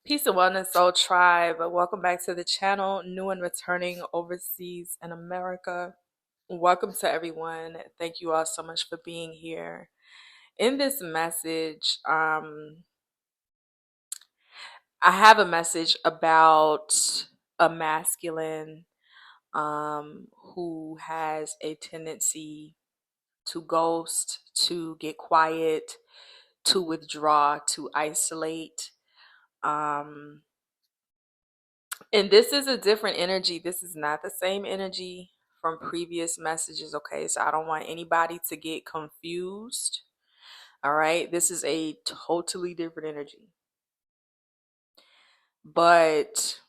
Peace and wellness, soul tribe. Welcome back to the channel, new and returning overseas in America. Welcome to everyone. Thank you all so much for being here. In this message, I have a message about a masculine who has a tendency to ghost, to get quiet, to withdraw, to isolate. Um, And this is a different energy. This is not the same energy from previous messages, okay? So I don't want anybody to get confused. All right? This is a totally different energy. But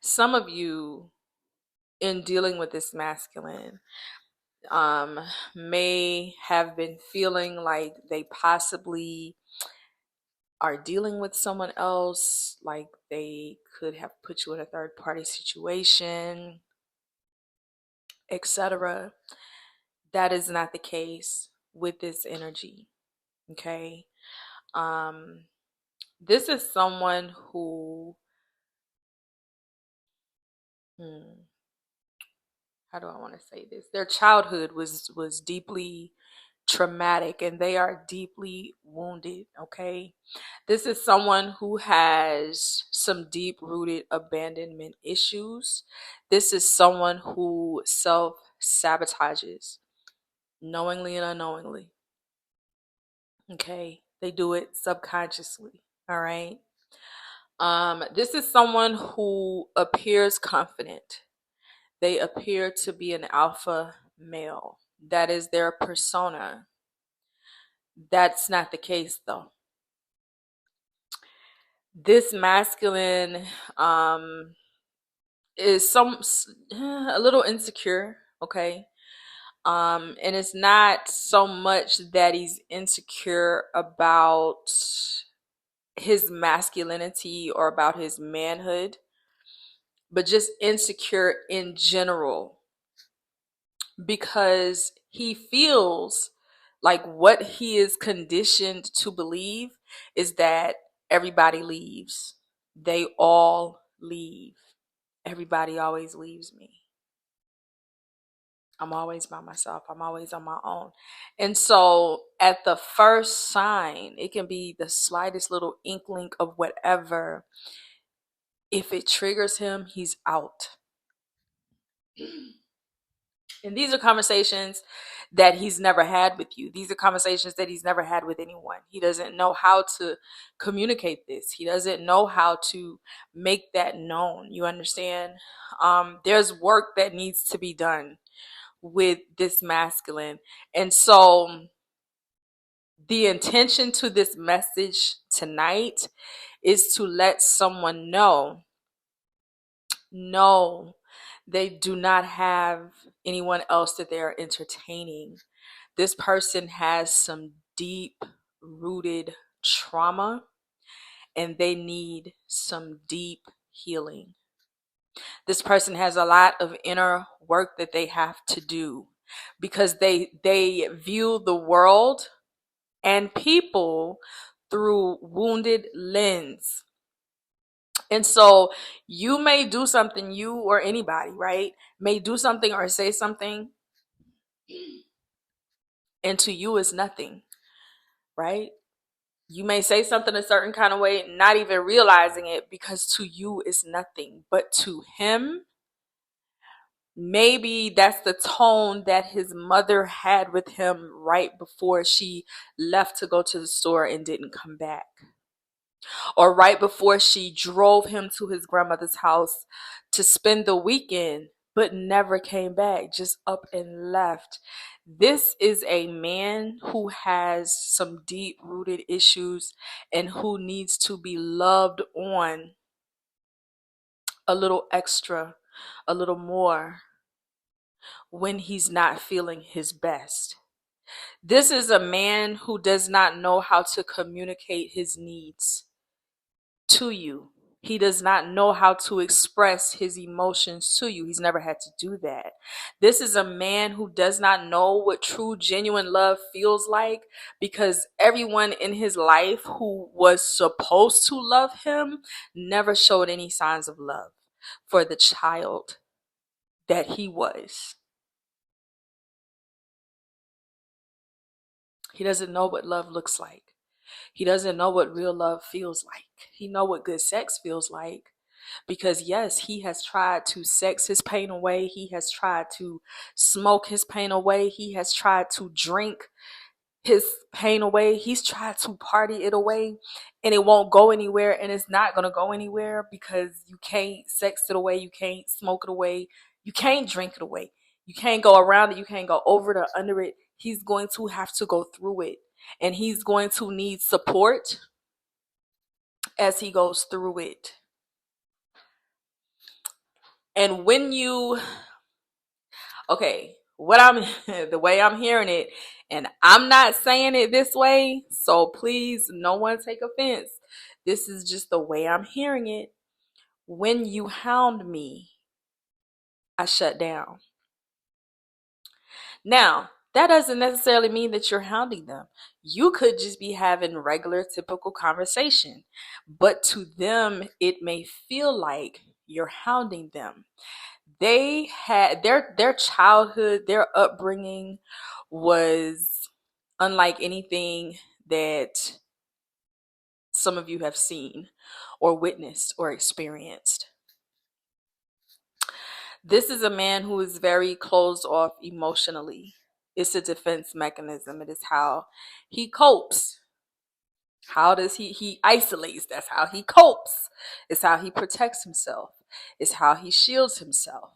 some of you in dealing with this masculine may have been feeling like they possibly are dealing with someone else, like they could have put you in a third party situation, etc. That is not the case with this energy. Okay. um this is someone who hmm, how do I want to say this, their childhood was deeply traumatic and they are deeply wounded. Okay. This is someone who has some deep rooted abandonment issues. This is someone who self sabotages knowingly and unknowingly. Okay. They do it subconsciously. All right. This is someone who appears confident. They appear to be an alpha male. That is their persona. That's not the case though. This masculine is a little insecure, okay? And it's not so much that he's insecure about his masculinity or about his manhood, but just insecure in general because he feels like what he is conditioned to believe is that everybody leaves. They all leave. Everybody always leaves me. I'm always by myself. I'm always on my own. And so at the first sign, it can be the slightest little inkling of whatever. If it triggers him, he's out. And these are conversations that he's never had with you. These are conversations that he's never had with anyone. He doesn't know how to communicate this. He doesn't know how to make that known. You understand? There's work that needs to be done with this masculine. And so the intention to this message tonight is to let someone know, no, they do not have anyone else that they're entertaining. This person has some deep rooted trauma and they need some deep healing. This person has a lot of inner work that they have to do because they view the world and people through wounded lens. And so you may do something, you or anybody, right, may do something or say something, and to you is nothing, right? You may say something a certain kind of way, not even realizing it because to you is nothing. But to him, maybe that's the tone that his mother had with him right before she left to go to the store and didn't come back. Or right before she drove him to his grandmother's house to spend the weekend, but never came back, just up and left. This is a man who has some deep rooted issues and who needs to be loved on a little extra, a little more when he's not feeling his best. This is a man who does not know how to communicate his needs to you. He does not know how to express his emotions to you. He's never had to do that. This is a man who does not know what true, genuine love feels like, because everyone in his life who was supposed to love him never showed any signs of love for the child that he was. He doesn't know what love looks like. He doesn't know what real love feels like. He know what good sex feels like, because yes, he has tried to sex his pain away. He has tried to smoke his pain away. He has tried to drink his pain away. He's tried to party it away, and it won't go anywhere, and it's not going to go anywhere, because you can't sex it away. You can't smoke it away. You can't drink it away. You can't go around it. You can't go over it or under it. He's going to have to go through it, and he's going to need support as he goes through it. And when you, okay, what I'm, the way I'm hearing it, and I'm not saying it this way, so please, no one take offense. This is just the way I'm hearing it. When you hound me, I shut down. Now, that doesn't necessarily mean that you're hounding them. You could just be having regular, typical conversation, but to them, it may feel like you're hounding them. They had their childhood, their upbringing was unlike anything that some of you have seen or witnessed or experienced. This is a man who is very closed off emotionally. It's a defense mechanism. It is how he copes. How does he isolates? That's how he copes. It's how he protects himself. It's how he shields himself.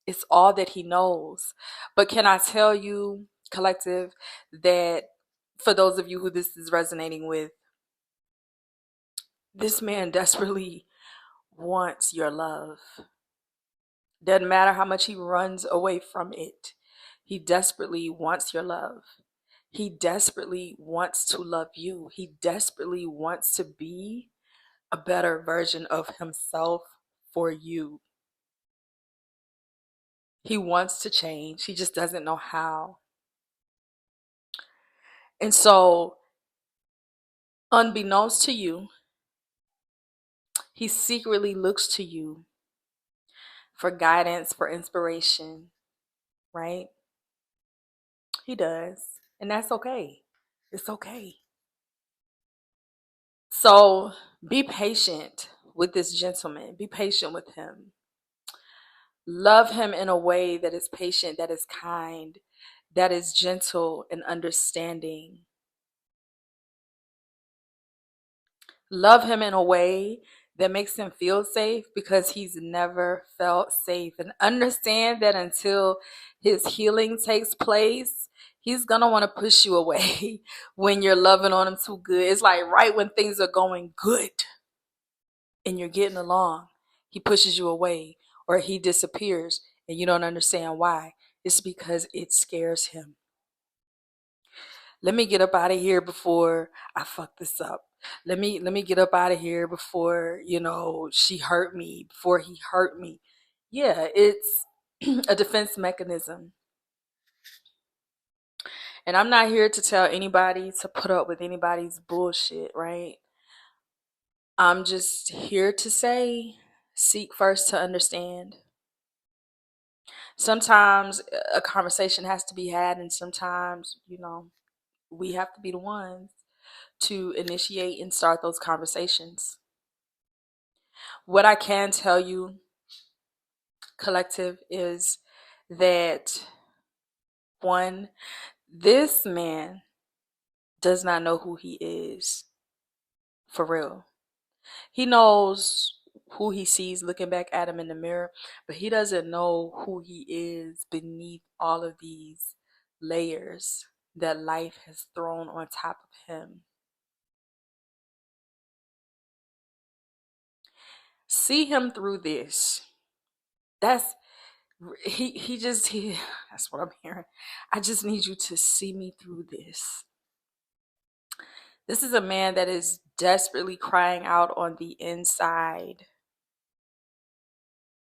It's all that he knows. But can I tell you, collective, that for those of you who this is resonating with, this man desperately wants your love. Doesn't matter how much he runs away from it. He desperately wants your love. He desperately wants to love you. He desperately wants to be a better version of himself for you. He wants to change. He just doesn't know how. And so, unbeknownst to you, he secretly looks to you for guidance, for inspiration, right? He does. And that's okay. It's okay. So be patient with this gentleman. Be patient with him. Love him in a way that is patient, that is kind, that is gentle and understanding. Love him in a way that makes him feel safe, because he's never felt safe. And understand that until his healing takes place, he's going to want to push you away when you're loving on him too good. It's like right when things are going good and you're getting along, he pushes you away or he disappears and you don't understand why. It's because it scares him. Let me get up out of here before I fuck this up. Let me get up out of here before, she hurt me, before he hurt me. Yeah, it's a defense mechanism. And I'm not here to tell anybody to put up with anybody's bullshit, right? I'm just here to say, seek first to understand. Sometimes a conversation has to be had, and sometimes, we have to be the ones to initiate and start those conversations. What I can tell you, collective, is that one, this man does not know who he is for real. He knows who he sees looking back at him in the mirror, but he doesn't know who he is beneath all of these layers that life has thrown on top of him. See him through this. That's he that's what I'm hearing. I just need you to see me through this. This is a man that is desperately crying out on the inside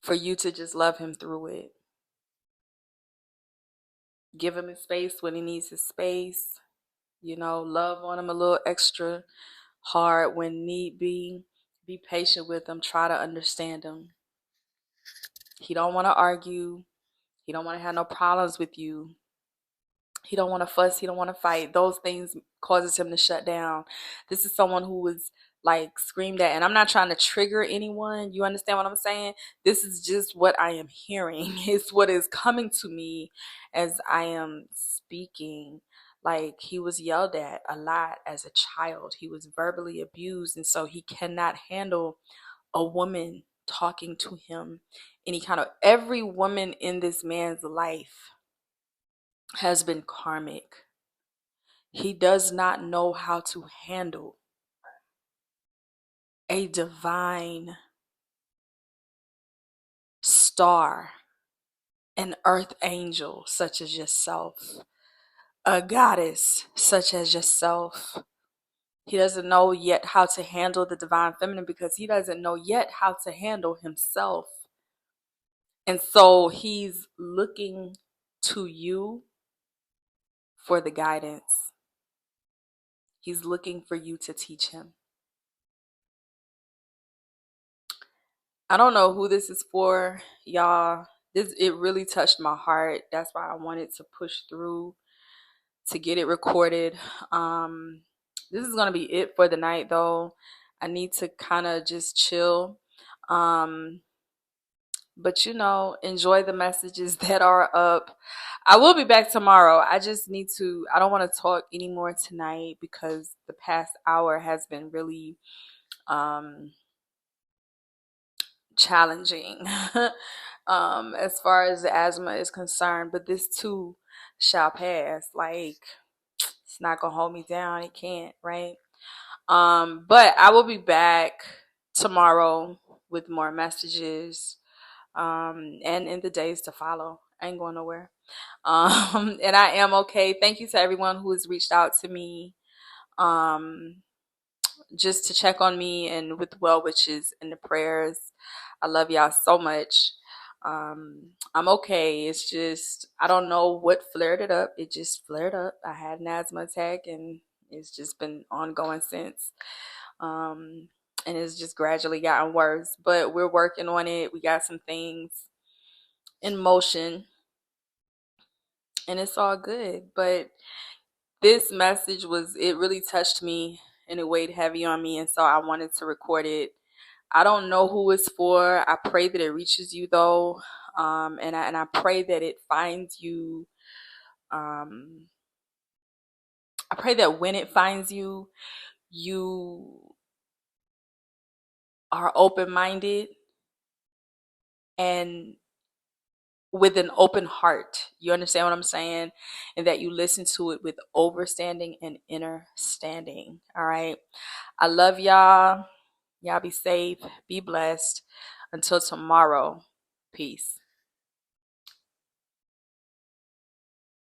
for you to just love him through it. Give him his space when he needs his space. You know, love on him a little extra hard when need be. Be patient with him. Try to understand him. He don't want to argue. He don't want to have no problems with you. He don't want to fuss. He don't want to fight. Those things causes him to shut down. This is someone who was like screamed at, and I'm not trying to trigger anyone. You understand what I'm saying? This is just what I am hearing. It's what is coming to me as I am speaking. Like, he was yelled at a lot as a child. He was verbally abused, and so he cannot handle a woman talking to him any kind of. Every woman in this man's life has been karmic. He does not know how to handle a divine star, an earth angel such as yourself, a goddess such as yourself. He doesn't know yet how to handle the divine feminine because he doesn't know yet how to handle himself. And so he's looking to you for the guidance. He's looking for you to teach him. I don't know who this is for, y'all. It really touched my heart. That's why I wanted to push through to get it recorded. This is gonna be it for the night though. I need to kind of just chill. Um, but you know, enjoy the messages that are up. I will be back tomorrow. I just need to, I don't want to talk anymore tonight because the past hour has been really challenging as far as the asthma is concerned, but this too shall pass. Like, it's not gonna hold me down. It can't, right? But I will be back tomorrow with more messages, and in the days to follow. I ain't going nowhere. And I am okay. Thank you to everyone who has reached out to me, um, just to check on me and with well wishes and the prayers. I love y'all so much. I'm okay. It's just, I don't know what flared it up. It just flared up. I had an asthma attack and it's just been ongoing since. And it's just gradually gotten worse, but we're working on it. We got some things in motion and it's all good. But this message it really touched me and it weighed heavy on me. And so I wanted to record it. I don't know who it's for. I pray that it reaches you though. And I pray that it finds you. I pray that when it finds you, you are open-minded and with an open heart. You understand what I'm saying? And that you listen to it with overstanding and inner standing. All right. I love y'all. Y'all be safe. Be blessed. Until tomorrow. Peace.